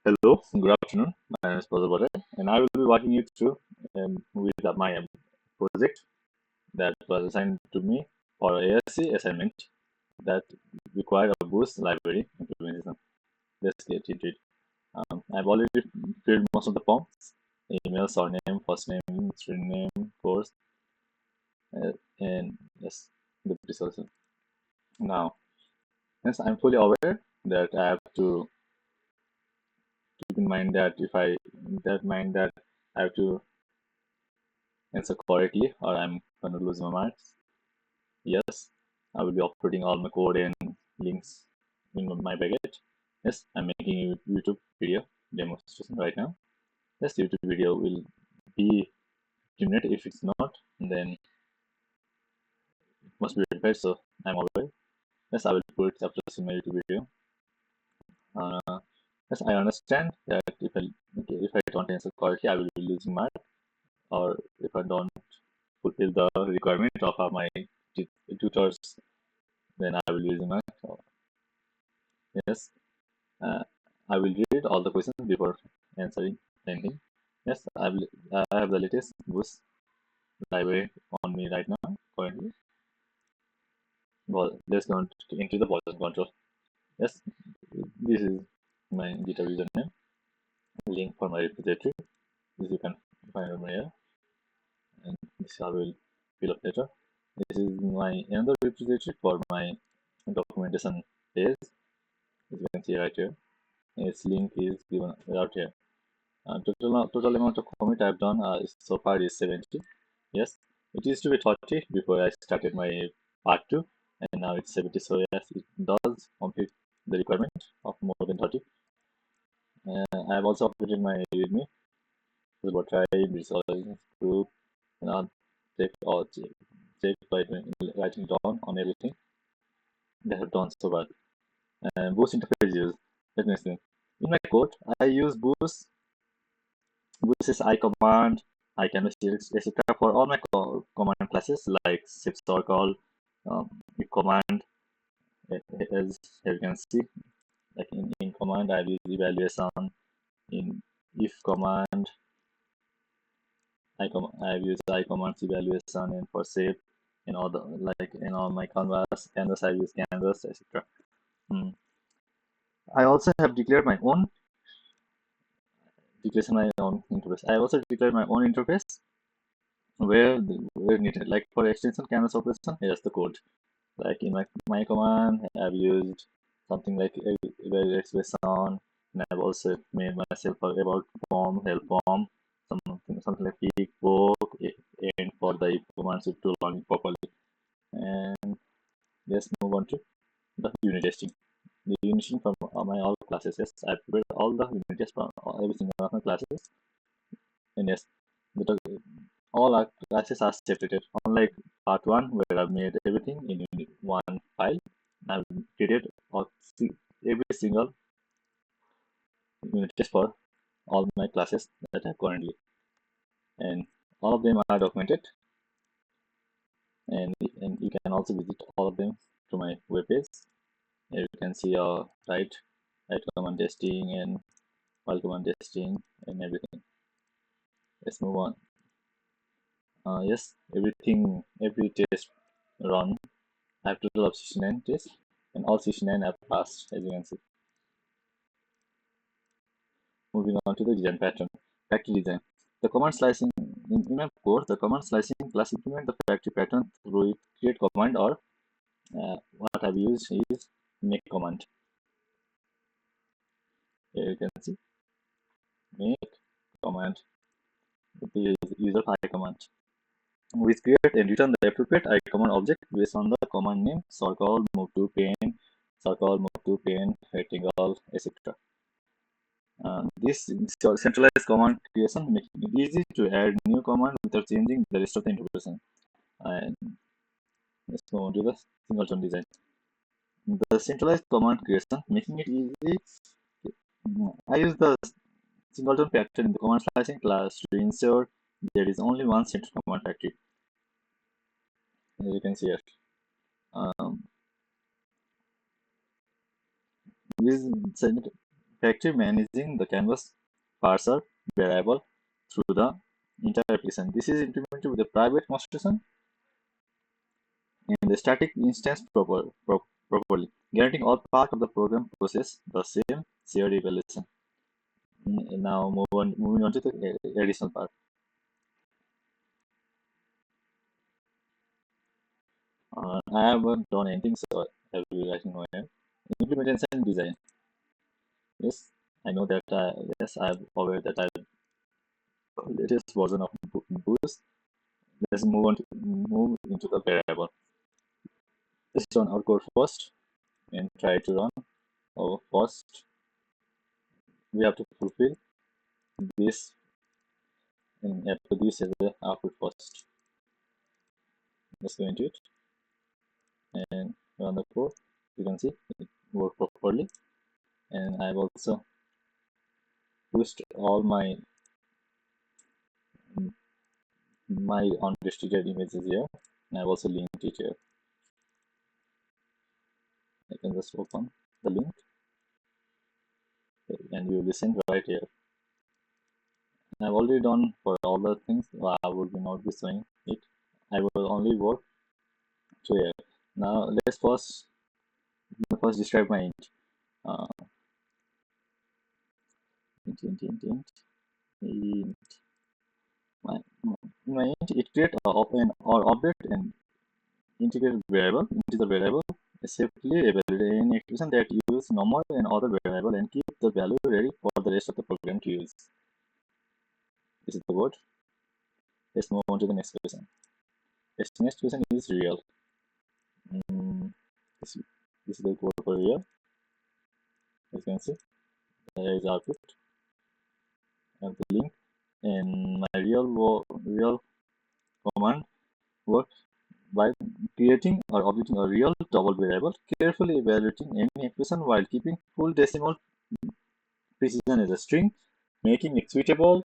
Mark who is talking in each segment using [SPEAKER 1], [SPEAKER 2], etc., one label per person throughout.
[SPEAKER 1] Hello, good afternoon. My name is Prasad and I will be walking you through with my project that was assigned to me for ASE assignment that required a BOOSE library implementation. Let's get into it. I've already filled most of the forms: email, surname, first name, student name, course, and yes, the resources. Now, yes, I'm fully aware that I have to keep in mind that I have to answer correctly or I'm going to lose my marks. Yes, I will be uploading all my code and links in my package. Yes, I'm making a YouTube video demonstration right now. Yes, YouTube video will be 15 minutes. If it's not, then it must be verified. So I'm aware. Yes, I will put it after in my YouTube video. Yes, I understand that if I don't answer correctly, I will be losing mark, or if I don't fulfill the requirement of my tutors, then I will lose mark. So, yes, uh, I will read all the questions before answering anything. Yes, I have the latest BOOSE library on me right now currently. Well, let's go into the version control. Yes, this is my GitHub username. Link for my repository. This you can find over here, and this I will fill up later. This is my another repository for my documentation page. As you can see right here, its link is given out here. Total amount of commit I've done so far is 70. Yes, it used to be 30 before I started my part 2, and now it's 70. So yes, it does complete the requirement of more than 30. I've also updated my README about tribe, resources, group, and I'll check by writing down on everything they have done so far. And Boost interface use. Let me explain. In my code, I use Boost. Boost is I command, I can etc. for all my command classes like shift circle, if command, as you can see, like in command I use evaluation, in if command I use I commands evaluation, and for shape in all the like in all my canvas I use canvas etc. I also have declared my own interface. I also declared my own interface where needed. Like for extension canvas operation, here's the code. Like in my command, I've used something like evaluate expression, and I've also made myself about form, help form, something like pick, book, and for the if commands to run properly. And let's move on to the unit testing. The unit testing from my all classes. Yes, I've prepared all the unit tests from every single one of my classes. And yes, the, all our classes are separated. Unlike part 1, where I've made everything in one file, I've created every single unit test for all my classes that I have currently. And all of them are documented. And you can also visit all of them to my webpage. Here you can see right command testing and file command testing and everything. Let's move on. Yes, every test run, I have total of 69 tests, and all 69 have passed, as you can see. Moving on to the design pattern. Factory design. The command slicing in my course, the command slicing class implement the factory pattern through create command, or what I've used is make command. Here you can see make command with the use of I command. We create and return the appropriate I command object based on the command name: circle, move to pane, rectangle, etc. This centralized command creation makes it easy to add new command without changing the rest of the integration. And let's go on to the singleton design. The centralized command creation making it easy. I use the singleton pattern in the command slicing class to ensure there is only one central command factory. As you can see here. This effective managing the canvas parser variable through the entire application. This is implemented with a private construction and the static instance properly, guaranteeing all part of the program process the same shared evaluation. Now moving on to the additional part. I haven't done anything, so I'll be writing my implementation design. Yes, I know that. Yes, I'm aware that I latest version of BOOSE. Let's move into the variable. Let's run our code first and try to run our first. We have to fulfill this and after this as the output first. Let's go into it and run the code. You can see it worked properly, and I've also pushed all my unrestricted images here, and I've also linked it here. I can just open the link and you listen right here. I've already done for all the things, so I will not be showing it. I will only work to here. Now let's first describe my int. Uh, int. My, my int it create an or object and integer variable safely evaluate any expression that use normal and other variable and keep the value ready for the rest of the program to use. This is the word. Let's move on to the next question. This next question is real. This is the code for real. As you can see, there is output of the link, and my real command works by creating or updating a real double variable, carefully evaluating any expression while keeping full decimal precision as a string, making it suitable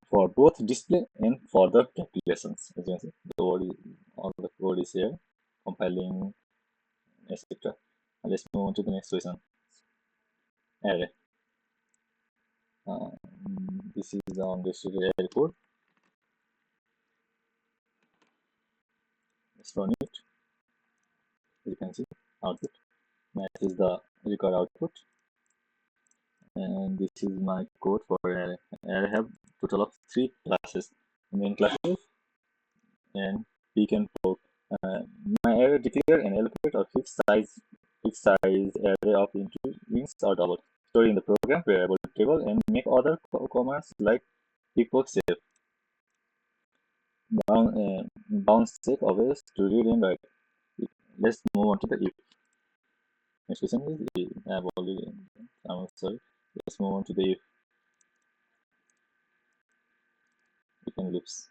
[SPEAKER 1] for both display and further calculations. As you can see, all the code is here, compiling, etc. Let's move on to the next question. Array. This is the unrestricted array code. Let's run it. As you can see, output matches the required output. And this is my code for array. Array have total of 3 classes: main classes and pick and poke. My array declare and allocate a fixed size array of ints or double, storing the program variable table and make other commands like pick poke save. Bounce check always to read and write. Let's move on to the if. Next question is if. I'm sorry. Let's move on to the if and loops.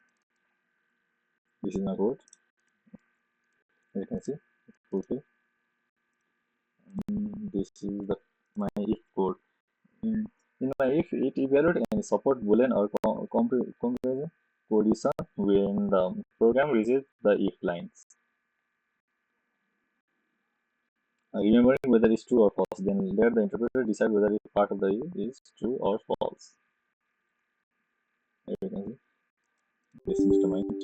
[SPEAKER 1] This is my code. As you can see, it's fulfill. This is my if code. In my if, it evaluates and support boolean or comparison condition when the program reaches the if lines. Remembering whether it's true or false, then let the interpreter decide whether if part of the if is true or false. As you can see, this is determined.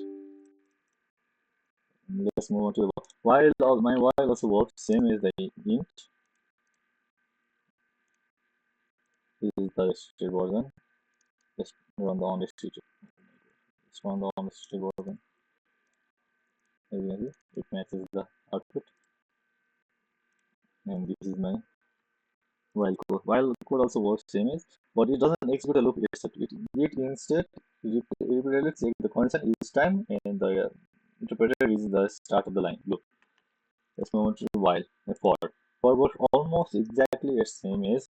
[SPEAKER 1] Let's move on to while. My while also works same as the int. This is the restricted version. Let's run the unrestricted. Let's run the unrestricted version. As you can see, it matches the output. And this is my while code. While code also works same as, but it doesn't execute a loop except it. It instead repeatedly checks the condition each time, and the interpreter is the start of the line loop. Let's move on to while and for. For works almost exactly the same as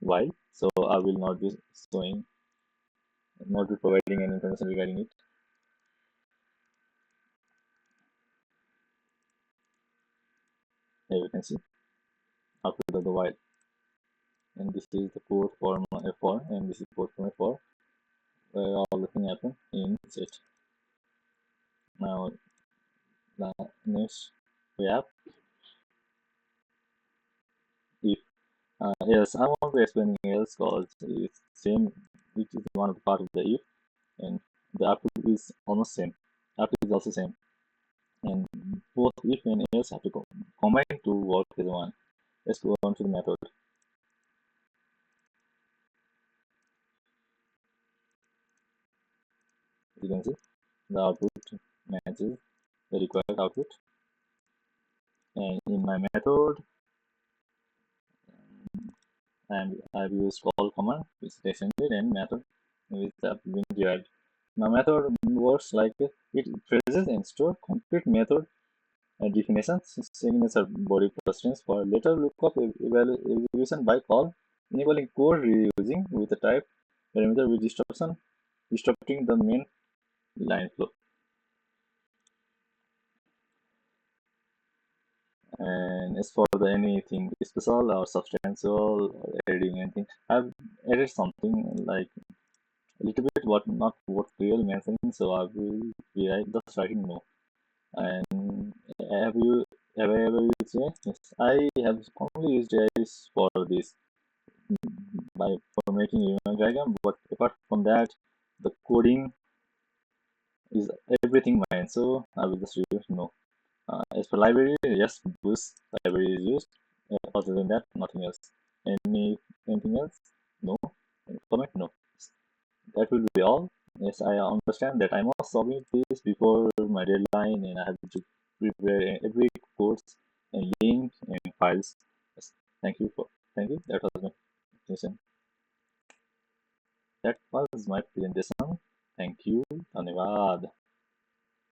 [SPEAKER 1] while, so I will not be providing any information regarding it. Here you can see output of the while, and this is the code for my for, and this is code for my for, where all the thing happen in set. Now next we have Yes, I want to explain else because it's same, which is one of the part of the if, and the output is almost same. Output is also same, and both if and else have to combine to work as one. Let's go on to the method. As you can see, the output matches the required output, and in my method, and I've used call command, which is extended, and method, which have been derived. My method works like it phrases and store complete method definitions, signature body constraints for later lookup execution by call, enabling code reusing with the type parameter with disrupting the main line flow. And as for the anything special or substantial or adding anything, I've added something like a little bit what not what real mentioning, so I will be just writing no. And have you have I ever used AI? Yes, I have only used AI for this by for making human diagram, but apart from that, the coding is everything mine. So I will just use no. As for library, yes, BOOSE library is used. Other than that, nothing else. Any anything else? No. Any comment? No. That will be all. Yes, I understand that I must submit this before my deadline, and I have to prepare every course and link and files. Yes, thank you. That was my presentation. That was my presentation. Thank you. धन्यवाद.